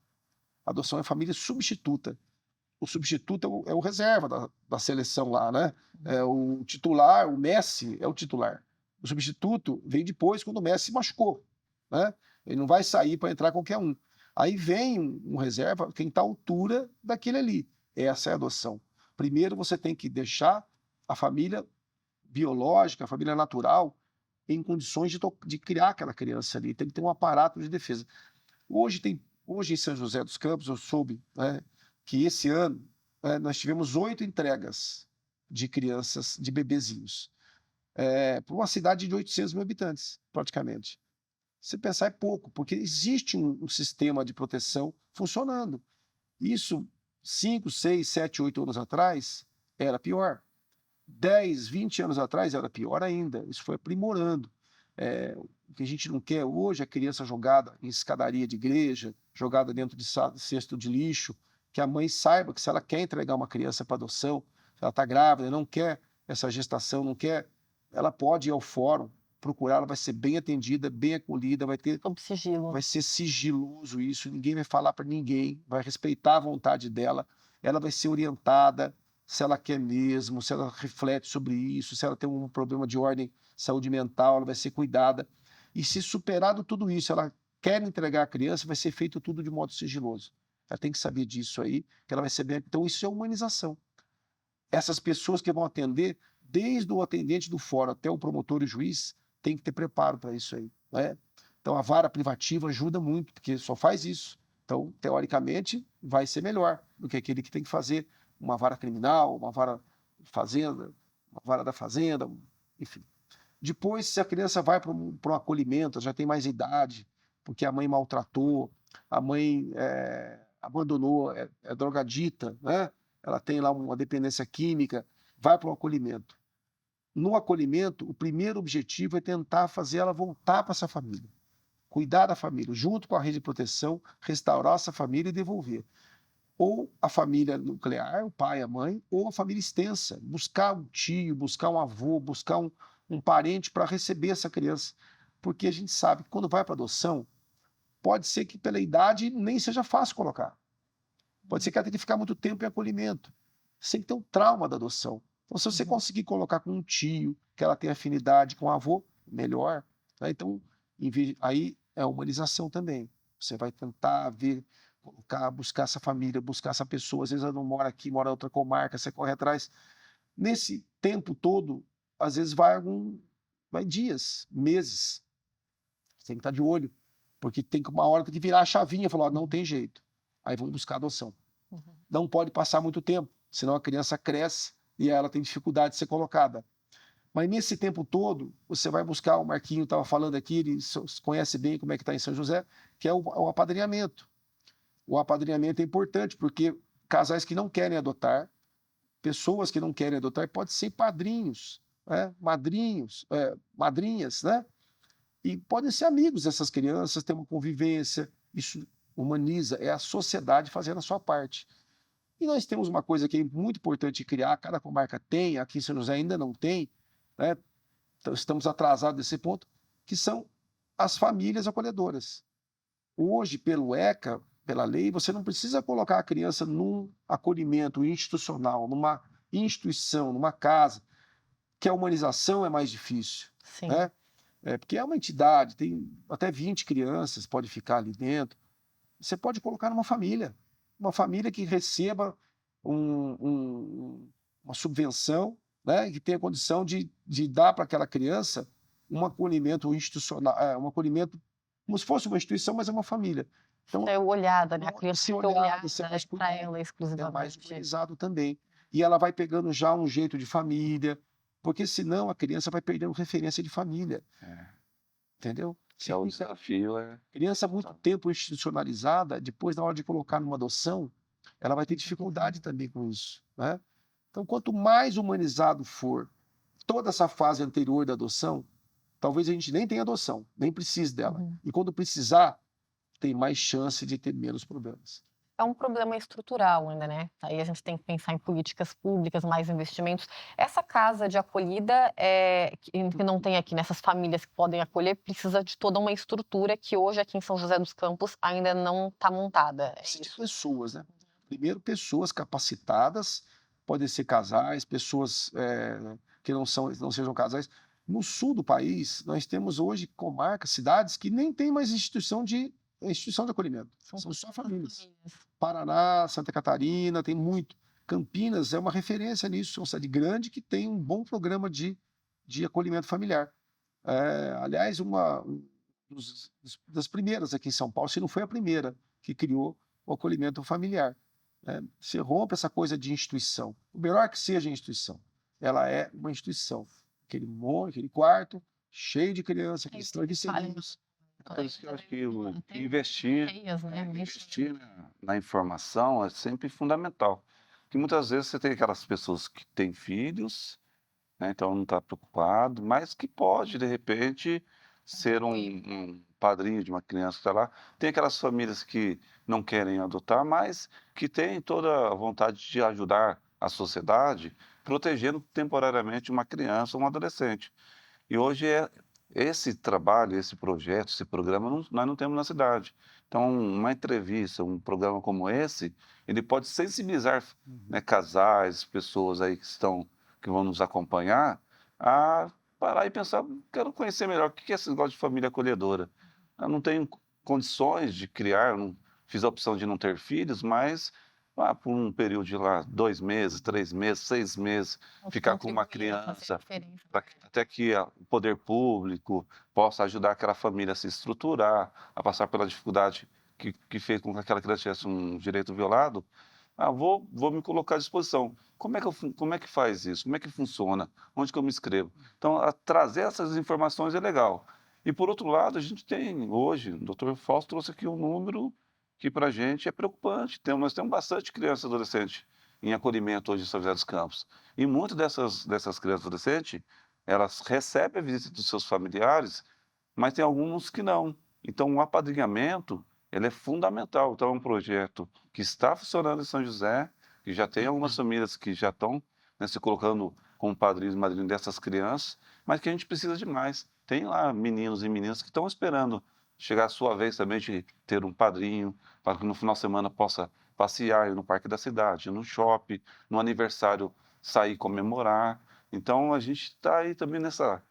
A adoção é família substituta. O substituto é o reserva da seleção lá, né? O titular, o Messi é o titular. O substituto vem depois, quando o Messi se machucou, né? Ele não vai sair para entrar qualquer um. Aí vem um reserva, quem está à altura daquele ali. Essa é a adoção. Primeiro você tem que deixar a família biológica, a família natural, em condições de criar aquela criança ali. Tem que ter um aparato de defesa. Hoje em São José dos Campos, eu soube, né, que esse ano nós tivemos 8 entregas de crianças, de bebezinhos, para uma cidade de 800 mil habitantes, praticamente. Se pensar, é pouco, porque existe um sistema de proteção funcionando. Isso, 5, 6, 7, 8 anos atrás, era pior. 10, 20 anos atrás era pior ainda. Isso foi aprimorando. O que a gente não quer hoje é a criança jogada em escadaria de igreja, jogada dentro de cesto de lixo, que a mãe saiba que se ela quer entregar uma criança para adoção, se ela está grávida, não quer essa gestação, não quer, ela pode ir ao fórum, procurar, ela vai ser bem atendida, bem acolhida, vai ser sigiloso isso, ninguém vai falar para ninguém, vai respeitar a vontade dela, ela vai ser orientada, se ela quer mesmo, se ela reflete sobre isso, se ela tem um problema de ordem saúde mental, ela vai ser cuidada. E se superado tudo isso, ela quer entregar a criança, vai ser feito tudo de modo sigiloso. Ela tem que saber disso aí, que ela vai ser bem. Então, isso é humanização. Essas pessoas que vão atender, desde o atendente do fórum até o promotor e o juiz, tem que ter preparo para isso aí, né? Então, a vara privativa ajuda muito, porque só faz isso. Então, teoricamente, vai ser melhor do que aquele que tem que fazer uma vara criminal, uma vara fazenda, uma vara da fazenda, enfim. Depois, se a criança vai para um acolhimento, já tem mais idade, porque a mãe maltratou, a mãe abandonou, é drogadita, né? Ela tem lá uma dependência química, vai para o acolhimento. No acolhimento, o primeiro objetivo é tentar fazer ela voltar para essa família, cuidar da família, junto com a rede de proteção, restaurar essa família e devolver. Ou a família nuclear, o pai, a mãe, ou a família extensa, buscar um tio, buscar um avô, buscar um parente para receber essa criança. Porque a gente sabe que quando vai para adoção, pode ser que pela idade nem seja fácil colocar. Pode ser que ela tenha que ficar muito tempo em acolhimento. Você tem que ter um trauma da adoção. Então, se você conseguir colocar com um tio, que ela tem afinidade com o avô, melhor. Né? Então, aí é a humanização também. Você vai tentar ver, buscar essa família, buscar essa pessoa. Às vezes ela não mora aqui, mora em outra comarca, você corre atrás. Nesse tempo todo, às vezes vai dias, meses. Você tem que estar de olho, porque uma hora tem que virar a chavinha e falar, não tem jeito. Aí vamos buscar adoção. Não pode passar muito tempo, senão a criança cresce e ela tem dificuldade de ser colocada. Mas nesse tempo todo, você vai buscar, o Marquinho estava falando aqui, ele conhece bem como é que está em São José, que é o apadrinhamento. O apadrinhamento é importante, porque casais que não querem adotar, pessoas que não querem adotar, podem ser padrinhos, né? Madrinhos, madrinhas, né? E podem ser amigos dessas crianças, ter uma convivência, isso humaniza, é a sociedade fazendo a sua parte. E nós temos uma coisa que é muito importante criar, cada comarca tem, aqui em São José ainda não tem, né? Então, estamos atrasados nesse ponto, que são as famílias acolhedoras. Hoje, pelo ECA, pela lei, você não precisa colocar a criança num acolhimento institucional, numa instituição, numa casa, que a humanização é mais difícil. Sim. Né? Porque é uma entidade, tem até 20 crianças, pode ficar ali dentro. Você pode colocar numa família que receba uma subvenção, né, que tenha condição de dar para aquela criança um acolhimento institucional, um acolhimento como se fosse uma instituição, mas é uma família. Então, ser olhada, né? A criança ser ser olhada para ela exclusivamente. É mais humanizado também. E ela vai pegando já um jeito de família, porque senão a criança vai perdendo referência de família. Entendeu? Que é o desafio. Criança muito tempo institucionalizada, depois na hora de colocar numa adoção, ela vai ter dificuldade também com isso, né? Então, quanto mais humanizado for toda essa fase anterior da adoção, talvez a gente nem tenha adoção, nem precise dela. E quando precisar, tem mais chance de ter menos problemas. É um problema estrutural ainda, né? Aí a gente tem que pensar em políticas públicas, mais investimentos. Essa casa de acolhida, que não tem aqui, nessas famílias que podem acolher, precisa de toda uma estrutura que hoje aqui em São José dos Campos ainda não está montada. Precisa de pessoas, né? Primeiro, pessoas capacitadas, podem ser casais, pessoas que não sejam casais. No sul do país, nós temos hoje comarcas, cidades que nem tem mais instituição de acolhimento. São só famílias. Paraná, Santa Catarina, tem muito. Campinas é uma referência nisso, é uma cidade grande que tem um bom programa de acolhimento familiar. Aliás, uma das primeiras aqui em São Paulo, se não foi a primeira, que criou o acolhimento familiar. Você rompe essa coisa de instituição. O melhor que seja a instituição, ela é uma instituição. Aquele quarto cheio de crianças, que estão inseridos. Por isso que eu acho que investir na informação é sempre fundamental. Porque muitas vezes você tem aquelas pessoas que têm filhos, né, então não está preocupado, mas que pode, de repente, ser um padrinho de uma criança que está lá. Tem aquelas famílias que não querem adotar, mas que têm toda a vontade de ajudar a sociedade, protegendo temporariamente uma criança ou um adolescente. E hoje esse trabalho, esse projeto, esse programa, nós não temos na cidade. Então, uma entrevista, um programa como esse, ele pode sensibilizar, né, casais, pessoas aí que vão nos acompanhar, a parar e pensar, quero conhecer melhor o que é esse negócio de família acolhedora. Eu não tenho condições de criar, não fiz a opção de não ter filhos, mas por um período de lá, 2 meses, 3 meses, 6 meses, ficar com uma criança, até que o poder público possa ajudar aquela família a se estruturar, a passar pela dificuldade que fez com que aquela criança tivesse um direito violado. Vou me colocar à disposição. Como é que faz isso? Como é que funciona? Onde que eu me inscrevo? Então, trazer essas informações é legal. E, por outro lado, a gente tem hoje, o doutor Fausto trouxe aqui um número que para a gente é preocupante. Nós temos bastante criança e adolescente em acolhimento hoje em São José dos Campos. E muitas dessas crianças e adolescentes, elas recebem a visita dos seus familiares, mas tem alguns que não. Então, o apadrinhamento, ele é fundamental. Então, é um projeto que está funcionando em São José, que já tem algumas famílias que já estão, né, se colocando como padrinhos e madrinhos dessas crianças, mas que a gente precisa de mais. Tem lá meninos e meninas que estão esperando chegar a sua vez também de ter um padrinho, para que no final de semana possa passear, ir no parque da cidade, no shopping, no aniversário sair comemorar. Então, a gente está aí também nessa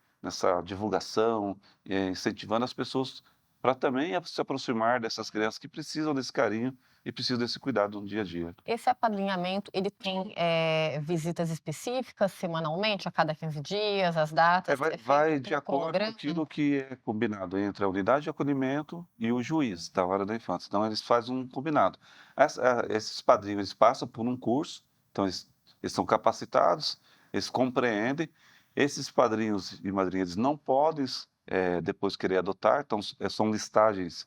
divulgação, incentivando as pessoas para também se aproximar dessas crianças que precisam desse carinho, e precisam desse cuidado no dia a dia. Esse apadrinhamento, ele tem visitas específicas semanalmente, a cada 15 dias, as datas? Vai, É feito vai com de um acordo com cronograma? aquilo que é combinado entre a unidade de acolhimento e o juiz da vara da infância. Então, eles fazem um combinado. Esses padrinhos eles passam por um curso, então eles são capacitados, eles compreendem. Esses padrinhos e madrinhas eles não podem depois querer adotar, então são listagens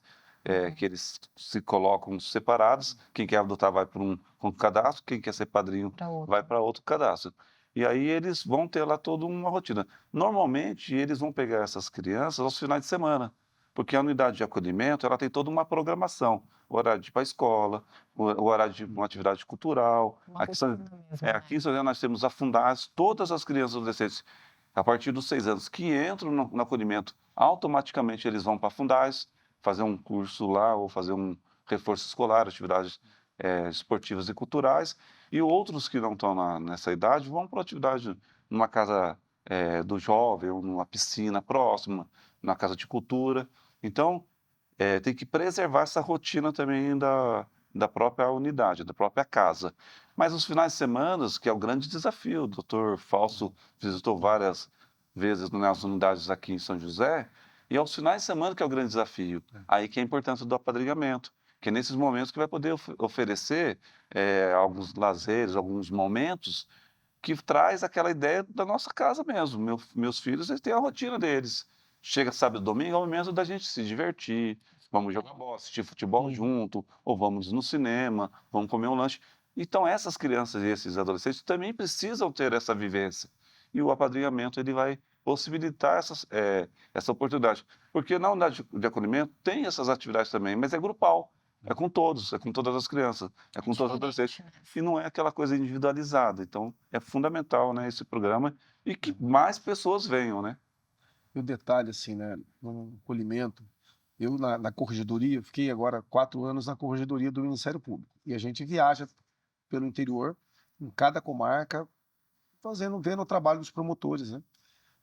que eles se colocam separados. Quem quer adotar vai para um cadastro, quem quer ser padrinho Para outro. vai para outro cadastro. E aí eles vão ter lá toda uma rotina. Normalmente, eles vão pegar essas crianças aos finais de semana, porque a unidade de acolhimento ela tem toda uma programação, o horário de ir para a escola, o horário de uma atividade cultural. Uma Aqui, rotina mesmo, aqui em São José nós temos a Fundaz, todas as crianças e adolescentes, a partir dos 6 anos, que entram no acolhimento, automaticamente eles vão para a Fundaz, fazer um curso lá ou fazer um reforço escolar, atividades esportivas e culturais, e outros que não estão nessa idade vão para atividade numa casa do jovem, ou numa piscina próxima, na casa de cultura. Então, tem que preservar essa rotina também da própria unidade, da própria casa. Mas os finais de semana, que é o grande desafio, o doutor Fausto visitou várias vezes nas unidades aqui em São José, e é os finais de semana que é o grande desafio. Aí que é a importância do apadrinhamento, que é nesses momentos que vai poder oferecer alguns lazeres, alguns momentos que traz aquela ideia da nossa casa mesmo. Meus filhos, eles têm a rotina deles. Chega sábado e domingo, é o momento da gente se divertir, vamos jogar bola, assistir futebol junto, ou vamos no cinema, vamos comer um lanche. Então, essas crianças e esses adolescentes também precisam ter essa vivência. E o apadrinhamento, ele vai possibilitar essa oportunidade. Porque na unidade de acolhimento tem essas atividades também, mas é grupal. É com todos, é com todas as crianças, é com todos os adolescentes. E não é aquela coisa individualizada. Então, é fundamental, né, esse programa e que mais pessoas venham, né? E o detalhe, assim, né, no acolhimento, eu na corregedoria, fiquei agora 4 anos na corregedoria do Ministério Público. E a gente viaja pelo interior, em cada comarca, vendo o trabalho dos promotores, né?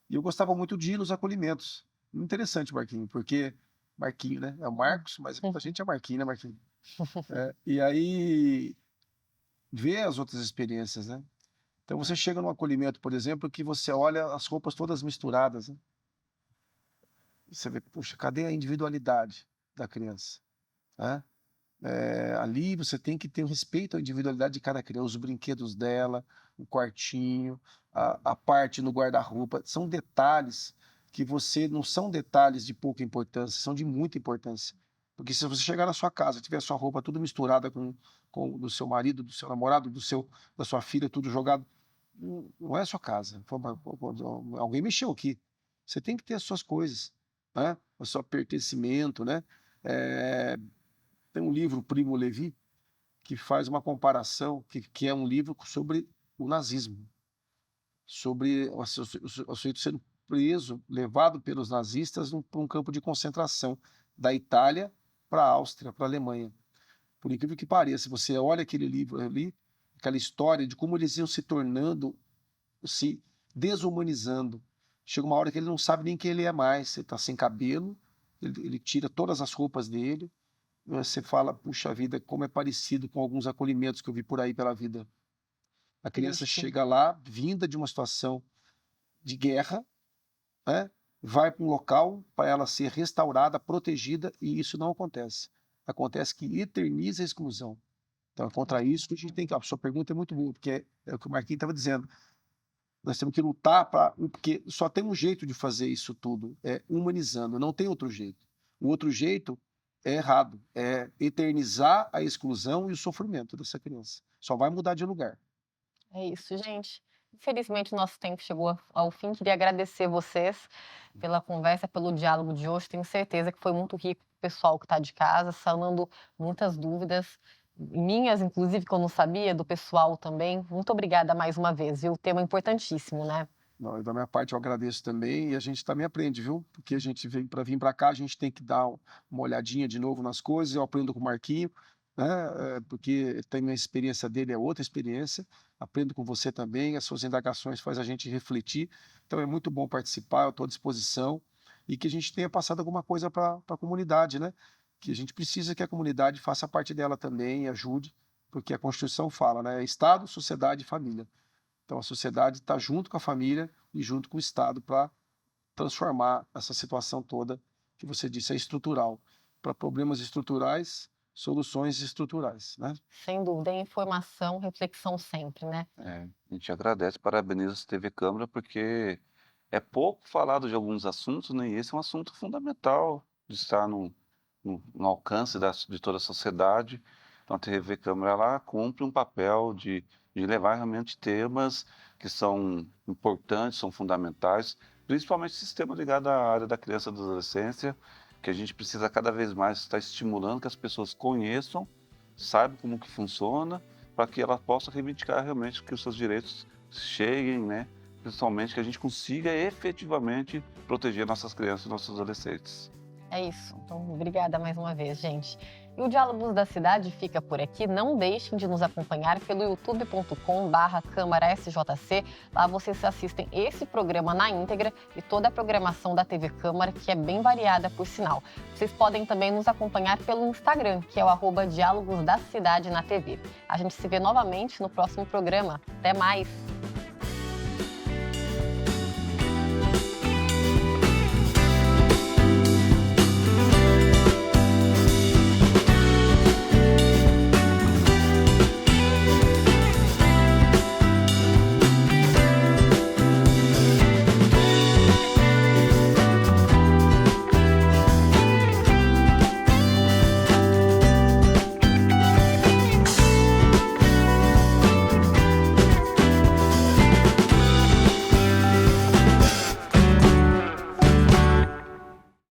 E eu gostava muito de ir nos acolhimentos. Interessante, Marquinhos, porque Marquinhos, né? É o Marcos, mas a gente é Marquinhos, né, Marquinhos? E aí, ver as outras experiências, né? Então você chega num acolhimento, por exemplo, que você olha as roupas todas misturadas, né? E você vê, puxa, cadê a individualidade da criança? Né? Ali você tem que ter um respeito à individualidade de cada criança, os brinquedos dela, o quartinho, a parte no guarda-roupa, são detalhes que não são detalhes de pouca importância, são de muita importância. Porque se você chegar na sua casa, tiver sua roupa tudo misturada com do seu marido, do seu namorado, da sua filha, tudo jogado, não é a sua casa. Alguém mexeu aqui. Você tem que ter as suas coisas, né? O seu pertencimento, né? É, Tem um livro, Primo Levi, que faz uma comparação, que é um livro sobre o nazismo, sobre o sujeito sendo preso, levado pelos nazistas para um campo de concentração, da Itália para a Áustria, para a Alemanha. Por incrível que pareça, você olha aquele livro ali, aquela história de como eles iam se tornando, se desumanizando. Chega uma hora que ele não sabe nem quem ele é mais, ele está sem cabelo, ele tira todas as roupas dele, você fala, puxa vida, como é parecido com alguns acolhimentos que eu vi por aí pela vida. A criança chega lá, vinda de uma situação de guerra, né? Vai para um local para ela ser restaurada, protegida, e isso não acontece. Acontece que eterniza a exclusão. Então, é contra isso que a gente tem que. A sua pergunta é muito boa, porque é o que o Marquinhos estava dizendo. Nós temos que lutar porque só tem um jeito de fazer isso tudo, é humanizando, não tem outro jeito. O outro jeito é errado, é eternizar a exclusão e o sofrimento dessa criança. Só vai mudar de lugar. É isso, gente. Infelizmente, o nosso tempo chegou ao fim. Queria agradecer vocês pela conversa, pelo diálogo de hoje. Tenho certeza que foi muito rico para o pessoal que está de casa, sanando muitas dúvidas, minhas, inclusive, que eu não sabia, do pessoal também. Muito obrigada mais uma vez, viu? O tema é importantíssimo, né? Não, da minha parte, eu agradeço também, e a gente também aprende, viu? Porque a gente vem para vir para cá, a gente tem que dar uma olhadinha de novo nas coisas. Eu aprendo com o Marquinho, né? Porque tem a experiência dele, é outra experiência. Aprendo com você também, as suas indagações fazem a gente refletir. Então é muito bom participar, eu estou à disposição, e que a gente tenha passado alguma coisa para a comunidade, né? que a gente precisa que a comunidade faça parte dela também e ajude, porque a Constituição fala, né? Estado, sociedade e família. Então, a sociedade está junto com a família e junto com o Estado para transformar essa situação toda que você disse é estrutural. Para problemas estruturais, soluções estruturais, né? Sem dúvida, é informação, reflexão sempre, né? A gente agradece, parabeniza a TV Câmara, porque é pouco falado de alguns assuntos, né? E esse é um assunto fundamental de estar no alcance de toda a sociedade. Então, a TV Câmara ela cumpre um papel de levar realmente temas que são importantes, são fundamentais, principalmente esse tema ligado à área da criança e da adolescência, que a gente precisa cada vez mais estar estimulando que as pessoas conheçam, saibam como que funciona, para que ela possa reivindicar realmente que os seus direitos cheguem, né? Principalmente que a gente consiga efetivamente proteger nossas crianças e nossos adolescentes. É isso. Então, obrigada mais uma vez, gente. E o Diálogos da Cidade fica por aqui. Não deixem de nos acompanhar pelo youtube.com/CâmaraSJC. Lá vocês assistem esse programa na íntegra e toda a programação da TV Câmara, que é bem variada, por sinal. Vocês podem também nos acompanhar pelo Instagram, que é o @Diálogos da Cidade na TV. A gente se vê novamente no próximo programa. Até mais!